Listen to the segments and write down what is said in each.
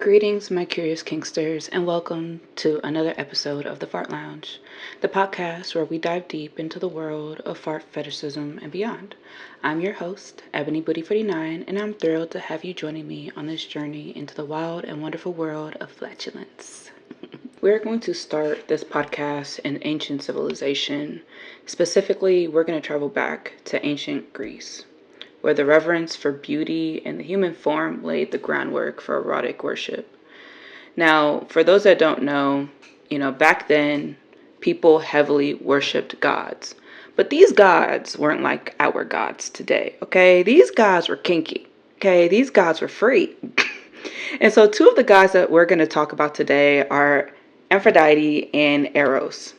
Greetings, my curious kinksters, and welcome to another episode of the Fart Lounge, the podcast where we dive deep into the world of fart fetishism and beyond. I'm your host, Ebony Booty 49, and I'm thrilled to have you joining me on this journey into the wild and wonderful world of flatulence. We're going to start this podcast in ancient civilization. Specifically, we're going to travel back to ancient Greece, where the reverence for beauty and the human form laid the groundwork for erotic worship. Now, for those that don't know, back then, people heavily worshipped gods. But these gods weren't like our gods today, okay? These gods were kinky, okay? These gods were free. And so two of the gods that we're going to talk about today are Aphrodite and Eros.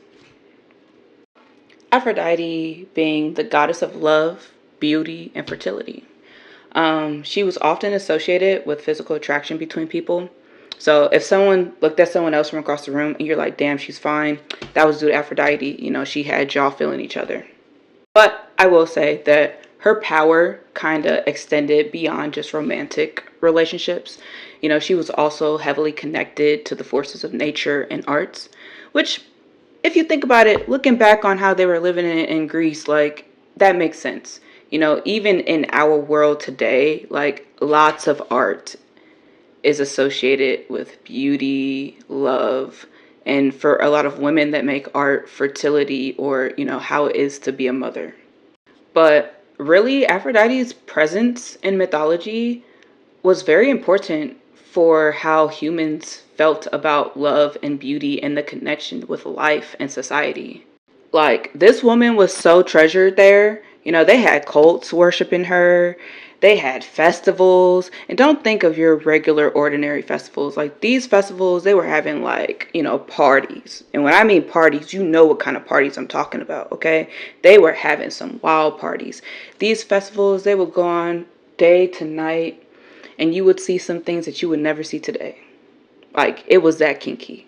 Aphrodite being the goddess of love, beauty, and fertility. She was often associated with physical attraction between people. So if someone looked at someone else from across the room and you're like, damn, she's fine, that was due to Aphrodite. She had y'all feeling each other. But I will say that her power kind of extended beyond just romantic relationships. She was also heavily connected to the forces of nature and arts, which, if you think about it, looking back on how they were living in Greece, that makes sense. Even in our world today, lots of art is associated with beauty, love, and for a lot of women that make art, fertility, or, how it is to be a mother. But really, Aphrodite's presence in mythology was very important for how humans felt about love and beauty and the connection with life and society. This woman was so treasured there. They had cults worshiping her. They had festivals. And don't think of your regular, ordinary festivals. These festivals, they were having, parties. And when I mean parties, you know what kind of parties I'm talking about, okay? They were having some wild parties. These festivals, they would go on day to night. And you would see some things that you would never see today. It was that kinky.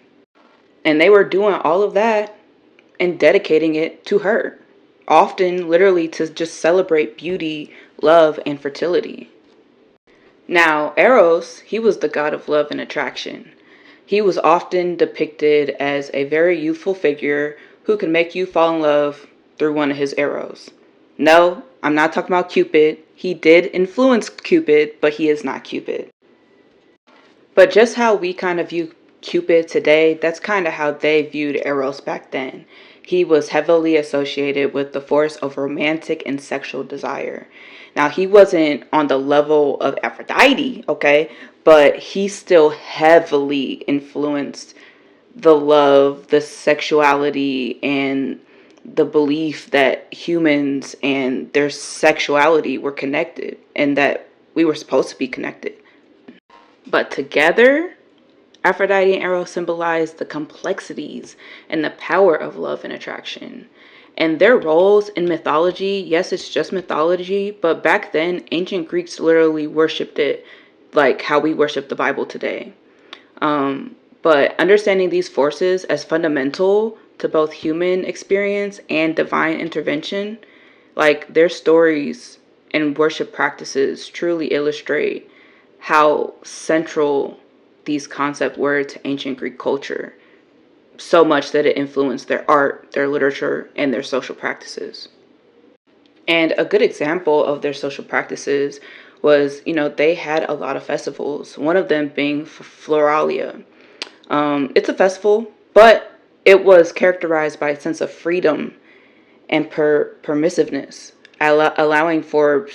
And they were doing all of that and dedicating it to her, often literally to just celebrate beauty, love, and fertility. Now, Eros, he was the god of love and attraction. He was often depicted as a very youthful figure who could make you fall in love through one of his arrows. No, I'm not talking about Cupid. He did influence Cupid, but he is not Cupid. But just how we kind of view Cupid today, that's kind of how they viewed Eros back then. He was heavily associated with the force of romantic and sexual desire. Now, he wasn't on the level of Aphrodite, okay, but he still heavily influenced the love, the sexuality, and the belief that humans and their sexuality were connected and that we were supposed to be connected. But together, Aphrodite and Eros symbolize the complexities and the power of love and attraction. And their roles in mythology, yes, it's just mythology, but back then, ancient Greeks literally worshipped it like how we worship the Bible today. But understanding these forces as fundamental to both human experience and divine intervention, their stories and worship practices truly illustrate how central these concepts were to ancient Greek culture, so much that it influenced their art, their literature, and their social practices. And a good example of their social practices was, they had a lot of festivals, one of them being Floralia. It's a festival, but it was characterized by a sense of freedom and permissiveness, allowing for,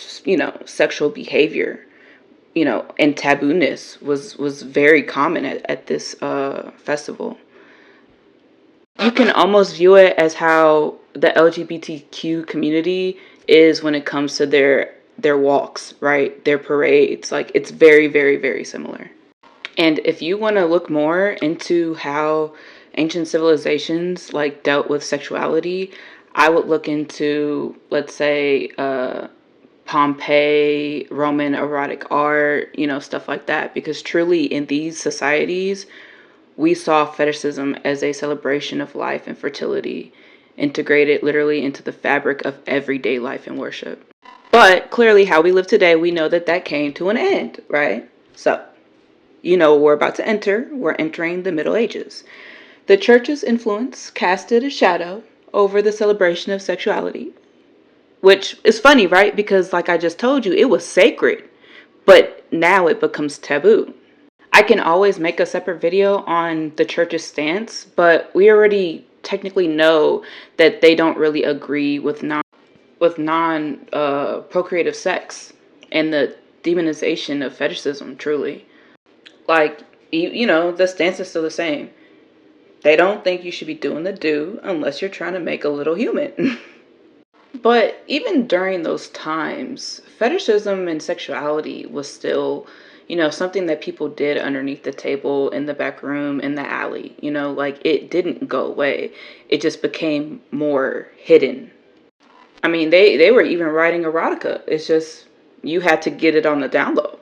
sexual behavior. And tabooness was very common at this festival. You can almost view it as how the LGBTQ community is when it comes to their walks, right? Their parades. It's very, very, very similar. And if you want to look more into how ancient civilizations dealt with sexuality, I would look into, let's say, Pompeii, Roman erotic art, stuff like that. Because truly in these societies, we saw fetishism as a celebration of life and fertility, integrated literally into the fabric of everyday life and worship. But clearly how we live today, we know that came to an end, right? So we're about to enter. We're entering the Middle Ages. The church's influence casted a shadow over the celebration of sexuality, which is funny, right? Because, like I just told you, it was sacred, but now it becomes taboo. I can always make a separate video on the church's stance, but we already technically know that they don't really agree with non procreative sex and the demonization of fetishism. Truly, like the stance is still the same. They don't think you should be doing the do unless you're trying to make a little human. But even during those times, fetishism and sexuality was still, something that people did underneath the table, in the back room, in the alley. Like, it didn't go away. It just became more hidden. I mean, they were even writing erotica. It's just you had to get it on the download.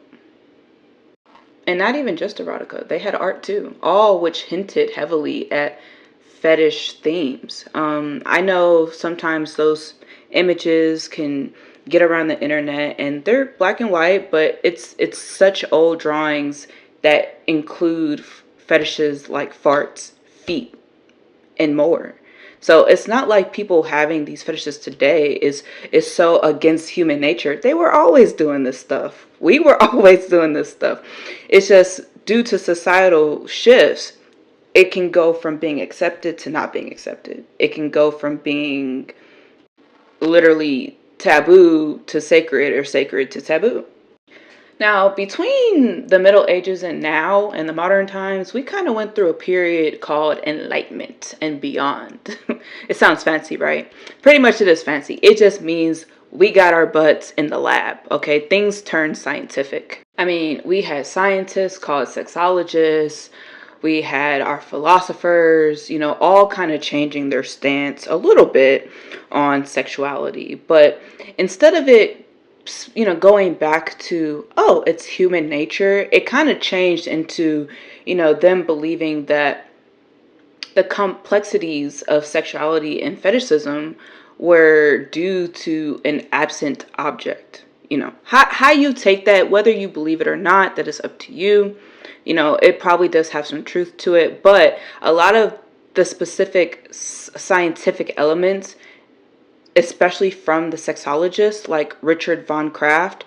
And not even just erotica. They had art too, all which hinted heavily at fetish themes. I know sometimes those images can get around the internet and they're black and white, but it's such old drawings that include fetishes like farts, feet, and more. So it's not like people having these fetishes today is so against human nature. They were always doing this stuff. We were always doing this stuff. It's just due to societal shifts, it can go from being accepted to not being accepted. It can go from being literally taboo to sacred, or sacred to taboo. Now, between the Middle Ages and now and the modern times, we kind of went through a period called Enlightenment and beyond. It sounds fancy, right? Pretty much it is fancy. It just means we got our butts in the lab, okay? Things turned scientific. I mean, we had scientists called sexologists. We had our philosophers, all kind of changing their stance a little bit on sexuality. But instead of it going back to, oh, it's human nature, it kind of changed into, them believing that the complexities of sexuality and fetishism were due to an absent object. How you take that, whether you believe it or not, that is up to you. It probably does have some truth to it, but a lot of the specific scientific elements, especially from the sexologists like Richard von Kraft,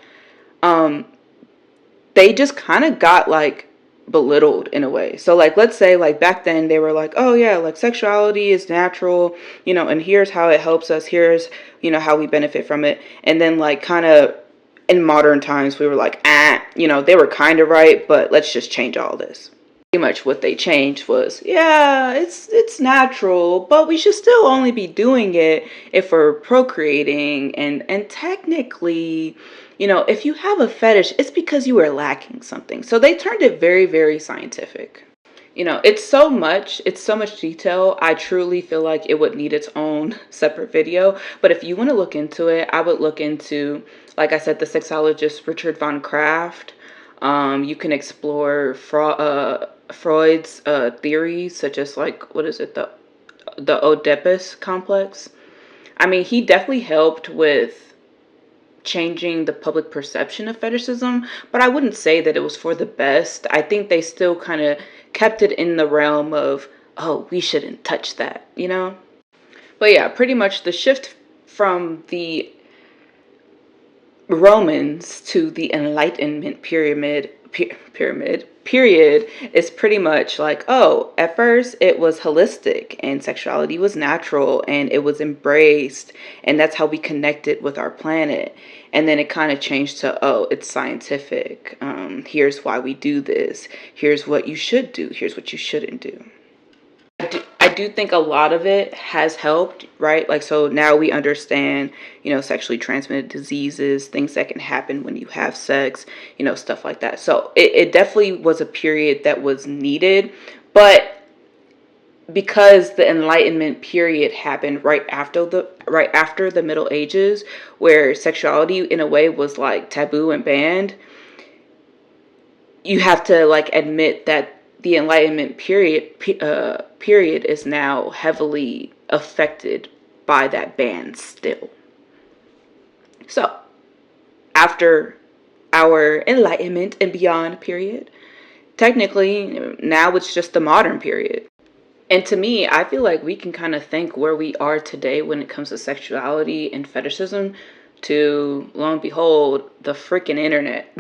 they just kind of got like belittled in a way. So like, let's say like back then they were like, oh yeah, like sexuality is natural, and here's how it helps us, here's how we benefit from it. And then like kind of in modern times we were like, they were kind of right, but let's just change all this. Pretty much what they changed was, yeah, it's natural, but we should still only be doing it if we're procreating, and technically, if you have a fetish, it's because you are lacking something. So they turned it very, very scientific. It's so much detail. I truly feel like it would need its own separate video. But if you want to look into it, I would look into, like I said, the sexologist Richard von Kraft. You can explore Freud's theories, such as like, what is it, the Oedipus complex. I mean, he definitely helped with changing the public perception of fetishism, but I wouldn't say that it was for the best. I think they still kind of kept it in the realm of, oh, we shouldn't touch that. But yeah, pretty much the shift from the Romans to the Enlightenment period is pretty much like, oh, at first it was holistic and sexuality was natural and it was embraced, and that's how we connected with our planet. And then it kind of changed to, oh, it's scientific. Here's why we do this. Here's what you should do. Here's what you shouldn't do. I do think a lot of it has helped, right? Like, so now we understand, sexually transmitted diseases, things that can happen when you have sex, stuff like that. So it definitely was a period that was needed, but because the Enlightenment period happened right after the Middle Ages, where sexuality in a way was like taboo and banned, you have to like admit that the Enlightenment period is now heavily affected by that ban still. So after our Enlightenment and beyond period, technically, now it's just the modern period. And to me, I feel like we can kind of think where we are today when it comes to sexuality and fetishism to, lo and behold, the freaking internet.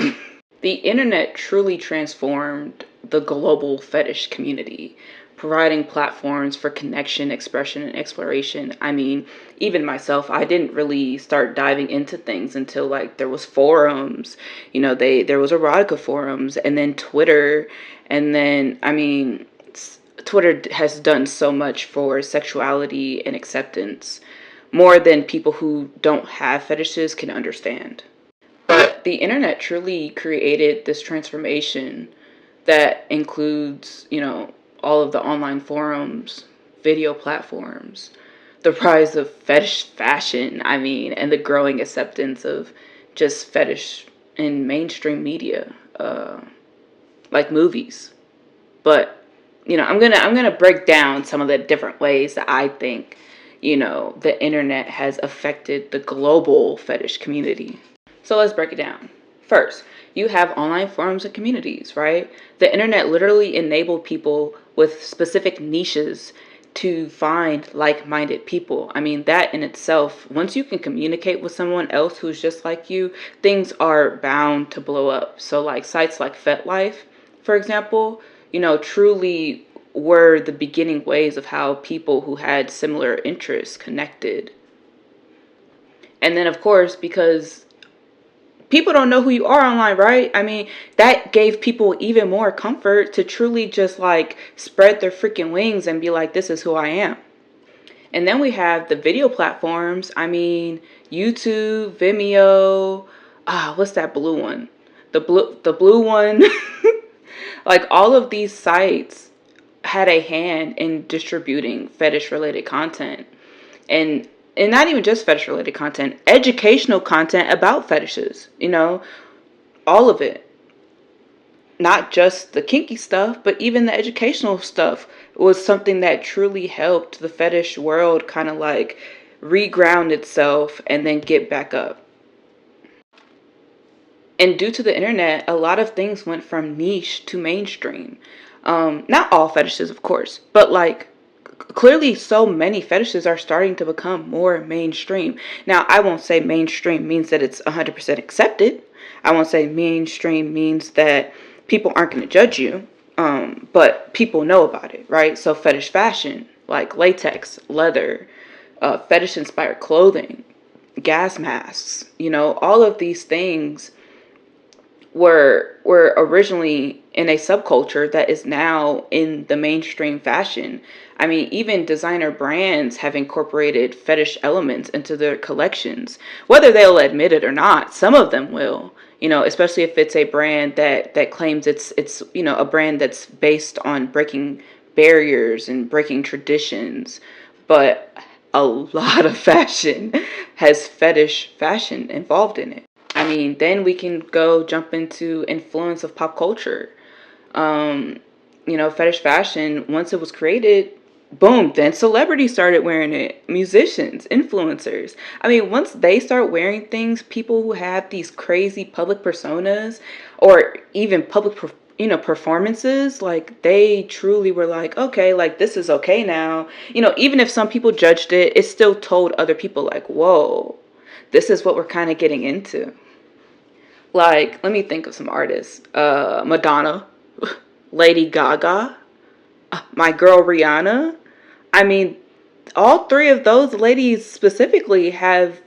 The internet truly transformed the global fetish community, providing platforms for connection, expression, and exploration. I mean, even myself, I didn't really start diving into things until like there was forums, there was erotica forums, and then Twitter, and then Twitter has done so much for sexuality and acceptance, more than people who don't have fetishes can understand. But the internet truly created this transformation that includes, all of the online forums, video platforms, the rise of fetish fashion, and the growing acceptance of just fetish in mainstream media, like movies. But, I'm gonna break down some of the different ways that I think, the internet has affected the global fetish community. So let's break it down. First, you have online forums and communities, right? The internet literally enabled people with specific niches to find like-minded people. That in itself, once you can communicate with someone else who's just like you, things are bound to blow up. So like sites like FetLife, for example, truly were the beginning ways of how people who had similar interests connected. And then of course, because people don't know who you are online, right? That gave people even more comfort to truly just like spread their freaking wings and be like, this is who I am. And then we have the video platforms. YouTube, Vimeo, what's that blue one? The blue one. Like all of these sites had a hand in distributing fetish related content. And not even just fetish related content, educational content about fetishes, all of it. Not just the kinky stuff, but even the educational stuff was something that truly helped the fetish world kind of like reground itself and then get back up. And due to the internet, a lot of things went from niche to mainstream. Not all fetishes, of course, but like clearly so many fetishes are starting to become more mainstream. Now, I won't say mainstream means that it's 100% accepted. I won't say mainstream means that people aren't going to judge you, but people know about it, right? So fetish fashion, like latex, leather, fetish-inspired clothing, gas masks, all of these things were originally in a subculture that is now in the mainstream fashion. Even designer brands have incorporated fetish elements into their collections, whether they'll admit it or not. Some of them will, especially if it's a brand that claims it's a brand that's based on breaking barriers and breaking traditions. But a lot of fashion has fetish fashion involved in it. Then we can go jump into influence of pop culture. Fetish fashion, once it was created, boom, then celebrities started wearing it. Musicians, influencers. Once they start wearing things, people who have these crazy public personas or even public, performances, like they truly were like, okay, like this is okay now. Even if some people judged it, it still told other people like, whoa, this is what we're kind of getting into. Like, let me think of some artists. Madonna, Lady Gaga, my girl Rihanna. I mean, all three of those ladies specifically have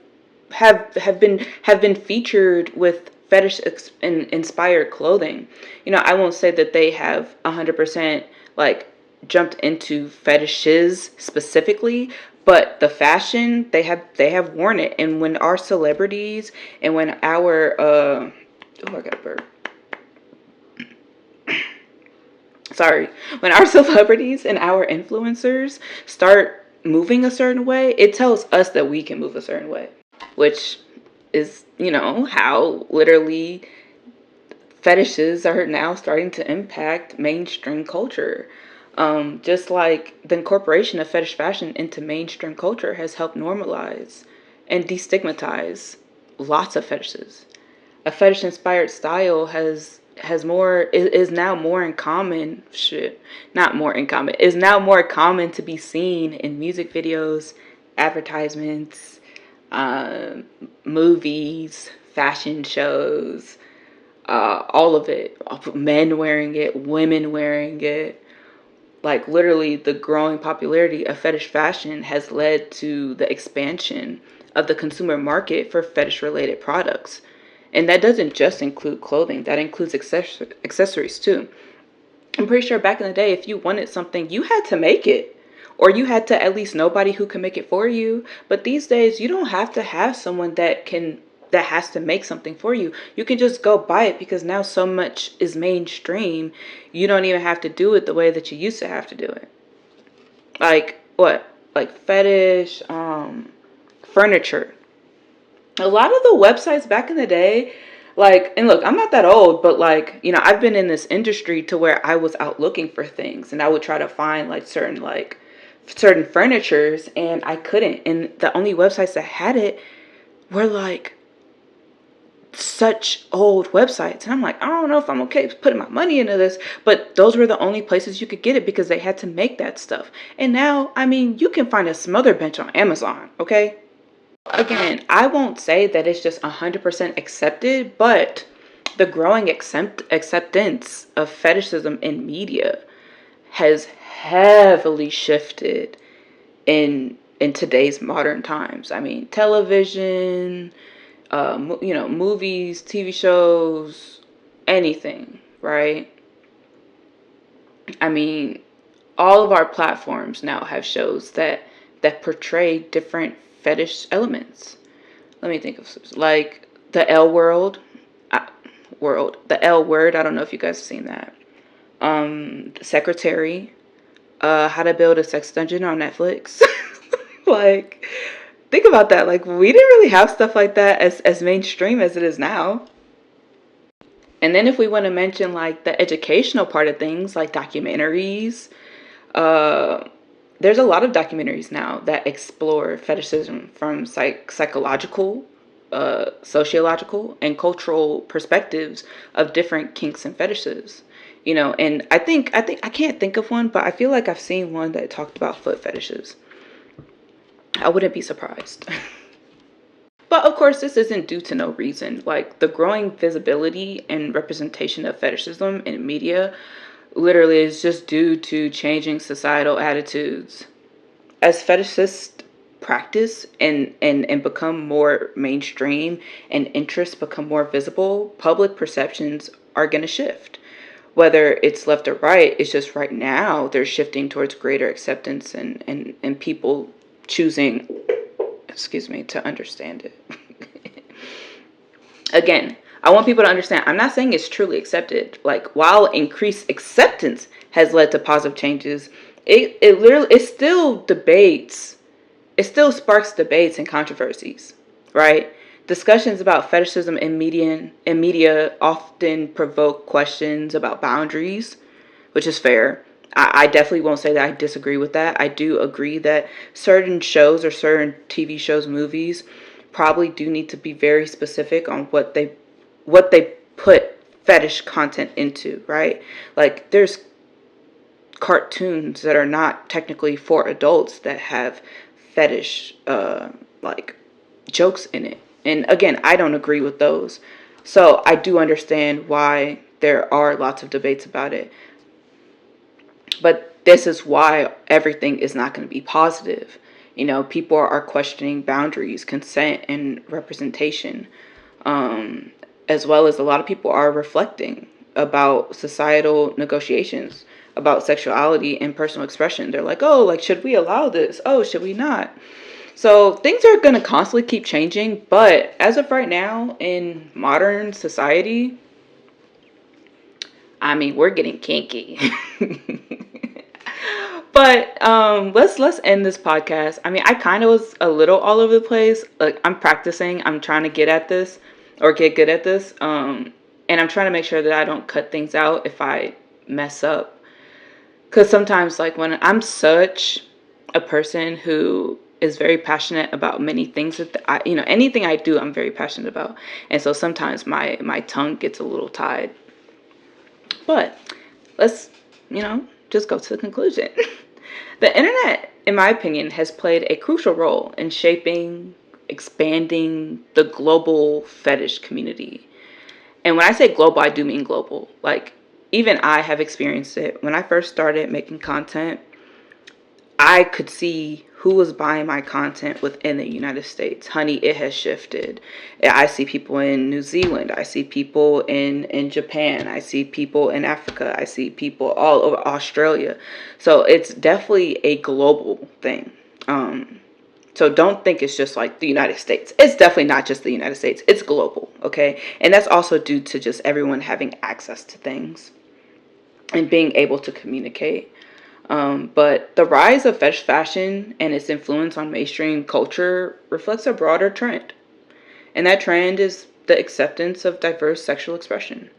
been featured with fetish inspired clothing. I won't say that they have 100% like jumped into fetishes specifically, but the fashion they have worn it. And when our celebrities and when our I got a burp. Sorry, when our celebrities and our influencers start moving a certain way, it tells us that we can move a certain way, which is, how literally fetishes are now starting to impact mainstream culture. Just like the incorporation of fetish fashion into mainstream culture has helped normalize and destigmatize lots of fetishes. A fetish inspired style has is now more in common. Shit, not more in common. Is now more common to be seen in music videos, advertisements, um, movies, fashion shows, all of it. Men wearing it, women wearing it. Like literally, the growing popularity of fetish fashion has led to the expansion of the consumer market for fetish related products. And that doesn't just include clothing, that includes accessories too. I'm pretty sure back in the day, if you wanted something, you had to make it. Or you had to at least nobody who can make it for you. But these days, you don't have to have someone that has to make something for you. You can just go buy it because now so much is mainstream. You don't even have to do it the way that you used to have to do it. Like what? Like fetish, furniture. A lot of the websites back in the day, like, and look, I'm not that old, but like, I've been in this industry to where I was out looking for things and I would try to find certain furnitures and I couldn't. And the only websites that had it were like such old websites. And I'm like, I don't know if I'm okay putting my money into this, but those were the only places you could get it because they had to make that stuff. And now, I mean, you can find a smother bench on Amazon, okay? Again, I won't say that it's just 100% accepted, but the growing acceptance of fetishism in media has heavily shifted in today's modern times. I mean, television, movies, TV shows, anything, right? I mean, all of our platforms now have shows that portray different fetish elements. Let me think of like the L world, the L word. I don't know if you guys have seen that. The Secretary, How to Build a Sex Dungeon on Netflix. Like, think about that. Like, we didn't really have stuff like that as mainstream as it is now. And then if we want to mention like the educational part of things, like documentaries, uh, there's a lot of documentaries now that explore fetishism from psychological, sociological, and cultural perspectives of different kinks and fetishes. And I can't think of one, but I feel like I've seen one that talked about foot fetishes. I wouldn't be surprised. But of course, this isn't due to no reason. Like the growing visibility and representation of fetishism in media literally is just due to changing societal attitudes. As fetishists practice and become more mainstream and interests become more visible, public perceptions are going to shift. Whether it's left or right, it's just right now they're shifting towards greater acceptance and people choosing, excuse me, to understand it. Again, I want people to understand, I'm not saying it's truly accepted. Like, while increased acceptance has led to positive changes, it still debates, it still sparks debates and controversies, right? Discussions about fetishism in media often provoke questions about boundaries, which is fair. I definitely won't say that I disagree with that. I do agree that certain shows or certain TV shows, movies, probably do need to be very specific on what they put fetish content into, right? Like there's cartoons that are not technically for adults that have fetish like jokes in it. And again, I don't agree with those. So I do understand why there are lots of debates about it. But this is why everything is not going to be positive. People are questioning boundaries, consent, and representation. As well as a lot of people are reflecting about societal negotiations, about sexuality and personal expression. They're like, oh, like, should we allow this? Oh, should we not? So things are going to constantly keep changing. But as of right now, in modern society, I mean, we're getting kinky. But let's end this podcast. I mean, I kind of was a little all over the place. Like I'm practicing. I'm trying to get at this or get good at this. And I'm trying to make sure that I don't cut things out if I mess up. Because sometimes, like when I'm such a person who is very passionate about many things that anything I do, I'm very passionate about. And so sometimes my tongue gets a little tied. But let's, just go to the conclusion. The internet, in my opinion, has played a crucial role in shaping, expanding the global fetish community. And when I say global, I do mean global. Like, even I have experienced it. When I first started making content, I could see who was buying my content within the United States. Honey, it has shifted. I see people in New Zealand. I see people in Japan. I see people in Africa. I see people all over Australia. So it's definitely a global thing. So don't think it's just like the United States. It's definitely not just the United States. It's global, okay? And that's also due to just everyone having access to things and being able to communicate. But the rise of fetish fashion and its influence on mainstream culture reflects a broader trend. And that trend is the acceptance of diverse sexual expression.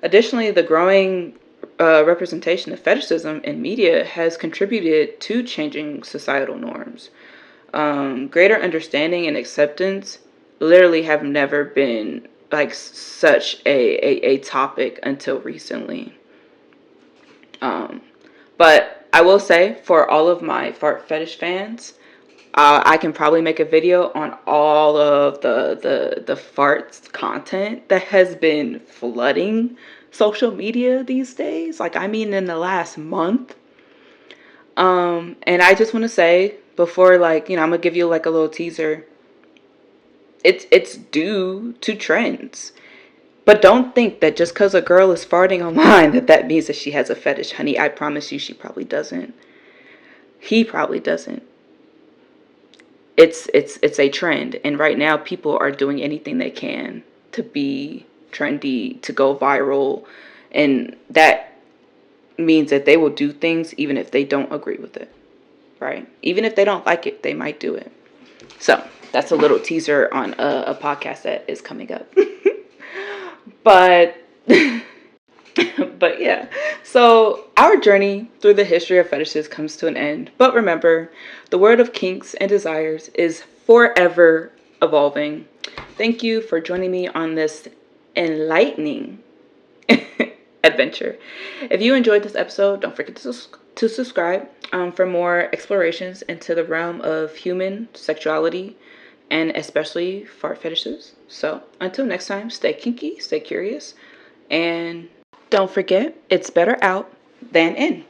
Additionally, the growing representation of fetishism in media has contributed to changing societal norms. Greater understanding and acceptance literally have never been like such a topic until recently. But I will say, for all of my fart fetish fans, I can probably make a video on all of the farts content that has been flooding social media these days. Like, I mean, in the last month. And I just want to say, before, like, I'm gonna give you like a little teaser. It's due to trends. But don't think that just because a girl is farting online that means that she has a fetish, honey. I promise you she probably doesn't. He probably doesn't. It's a trend, and right now people are doing anything they can to be trendy, to go viral, and that means that they will do things even if they don't agree with it, right? Even if they don't like it, they might do it. So that's a little teaser on a podcast that is coming up. But but yeah, so our journey through the history of fetishes comes to an end. But remember, the world of kinks and desires is forever evolving. Thank you for joining me on this enlightening adventure. If you enjoyed this episode, don't forget to subscribe for more explorations into the realm of human sexuality and especially fart fetishes. So until next time, stay kinky, stay curious, and don't forget, it's better out than in.